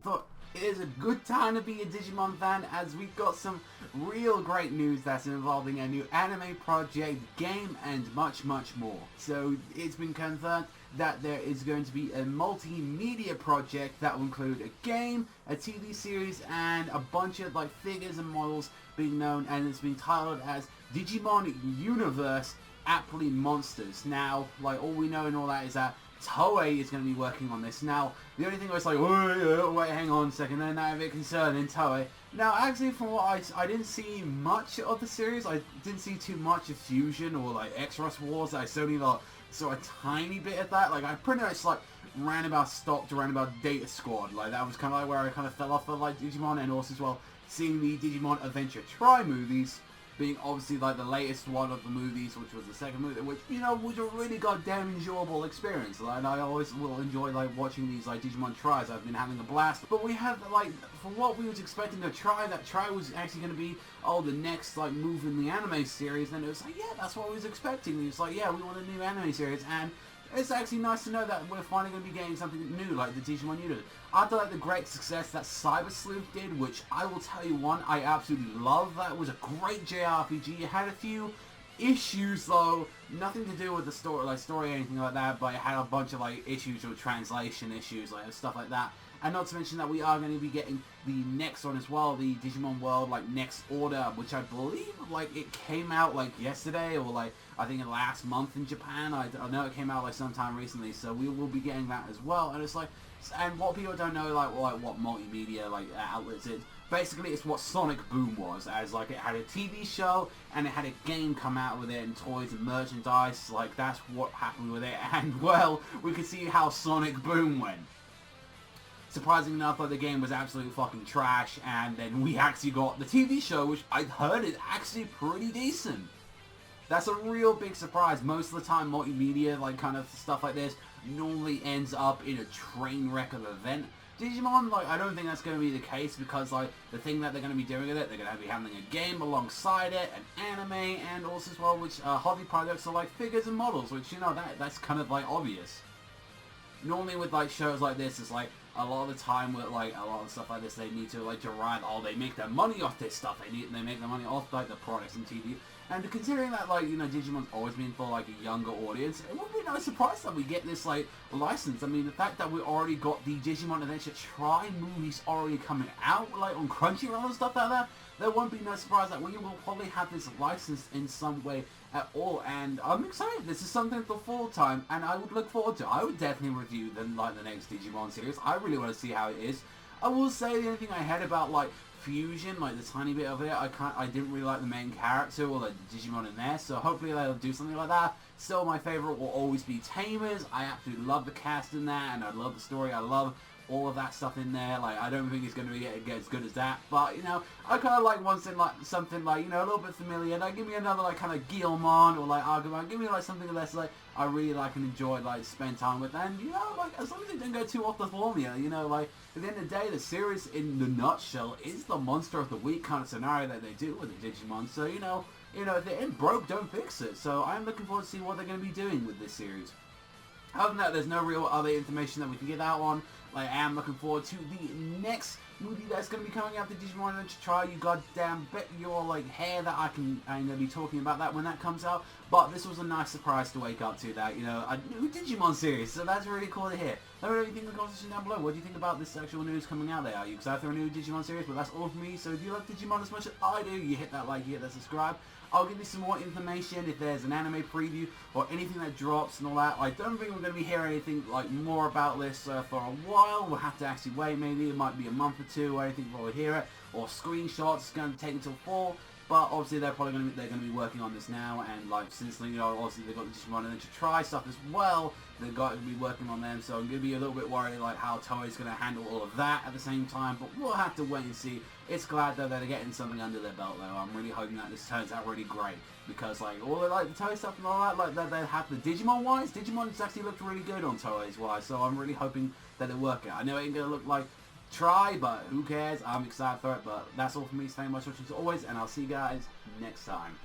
thought it is a good time to be a Digimon fan, as we've got some real great news that's involving a new anime project, game, and much more. So it's been confirmed that there is going to be a multimedia project that will include a game, a TV series, and a bunch of like figures and models being known, and it's being titled as Digimon Universe Appli Monsters. Now, like, all we know and all that is that Toei is going to be working on this. Now, the only thing was like, wait, hang on a second, they're now a bit concerned in Toei. Now, actually, from what I didn't see much of the series. I didn't see too much of Fusion or like Exorcist Wars. I only like saw a tiny bit of that. Like, I pretty much like stopped around about Data Squad. Like, that was kind of like where I kind of fell off of like Digimon, and also as well seeing the Digimon Adventure Tri movies being obviously like the latest one of the movies, which was the second movie, which, you know, was a really goddamn enjoyable experience. Like, I always will enjoy like watching these like Digimon Tries. I've been having a blast. But we have like, for what we was expecting to try, that Try was actually going to be, oh, the next like move in the anime series. And it was like, yeah, that's what we was expecting. It was like, yeah, we want a new anime series, and it's actually nice to know that we're finally going to be getting something new, like the Digimon Universe. After like the great success that Cyber Sleuth did, which I will tell you one, I absolutely love. That was a great JRPG. It had a few issues though, nothing to do with the story or anything like that, but it had a bunch of like issues with translation issues, like stuff like that. And not to mention that we are going to be getting the next one as well, the Digimon World like Next Order, which I believe like it came out like yesterday, or like I think in last month in Japan. I know it came out like sometime recently, so we will be getting that as well. And it's like, and what people don't know, like what multimedia like outlets is, basically it's what Sonic Boom was, as like it had a TV show and it had a game come out with it, and toys and merchandise. Like, that's what happened with it, and well, we could see how Sonic Boom went. Surprisingly enough, like, the game was absolutely fucking trash, and then we actually got the TV show, which I heard is actually pretty decent. That's a real big surprise. Most of the time, multimedia, like, kind of stuff like this, normally ends up in a train wreck of an event. Digimon, like, I don't think that's going to be the case, because, like, the thing that they're going to be doing with it, they're going to be having a game alongside it, an anime, and also as well, which hobby projects are like figures and models, which, you know, that's kind of, like, obvious. Normally with, like, shows like this, it's like, a lot of the time with, like, a lot of stuff like this, they need to, like, derive, oh, they make their money off this stuff, they make their money off, like, the products and TV. And considering that, like, you know, Digimon's always been for, like, a younger audience, it would be no surprise that we get this, like, license. I mean, the fact that we already got the Digimon Adventure Tri movies already coming out, like, on Crunchyroll and stuff like that, there won't be no surprise that we will probably have this licensed in some way at all. And I'm excited. This is something for full time, and I would look forward to it. I would definitely review the next Digimon series. I really want to see how it is. I will say the only thing I had about, like, Fusion, like the tiny bit of it, I didn't really like the main character or like the Digimon in there, so hopefully they'll do something like that. Still, my favorite will always be Tamers. I absolutely love the cast in that, and I love the story. I love all of that stuff in there. Like, I don't think it's going to get as good as that, but, you know, I kind of like something like, you know, a little bit familiar. Like, give me another, like, kind of Guilmon or, like, Agumon. Give me, like, something less, like, I really like and enjoy, like, spend time with. And, you know, like, as long as it don't go too off the formula, you know, like, at the end of the day, the series, in the nutshell, is the Monster of the Week kind of scenario that they do with the Digimon. So, you know, if it ain't broke, don't fix it. So, I'm looking forward to see what they're going to be doing with this series. Other than that, there's no real other information that we can get out on. Like, I am looking forward to the next movie that's going to be coming out, the Digimon Adventure Tri. You goddamn bet your, like, hair that I'm going to be talking about that when that comes out. But this was a nice surprise to wake up to, that, you know, a new Digimon series. So that's really cool to hear. Let me know what you think in the comment section down below. What do you think about this actual news coming out there? Are you excited for a new Digimon series? But that's all for me. So if you like Digimon as much as I do, you hit that like, you hit that subscribe. I'll give you some more information if there's an anime preview or anything that drops and all that. I don't think we're going to be hearing anything like more about this for a while. We'll have to actually wait. Maybe it might be a month or two or anything before we hear it. Or screenshots. It's going to take until fall. But obviously they're probably going to be working on this now, and like since, you know, obviously they've got the Digimon and to try stuff as well, they've got to be working on them. So I'm going to be a little bit worried like how Toei's going to handle all of that at the same time. But we'll have to wait and see. It's glad though that they're getting something under their belt though. I'm really hoping that this turns out really great, because like all the like the Toei stuff and all that, like that they have the Digimon wise. Digimon's actually looked really good on Toei's wise, so I'm really hoping that they work it. I know it ain't going to look like Try, but who cares? I'm excited for it. But that's all for me. Thank you much for watching as always, and I'll see you guys next time.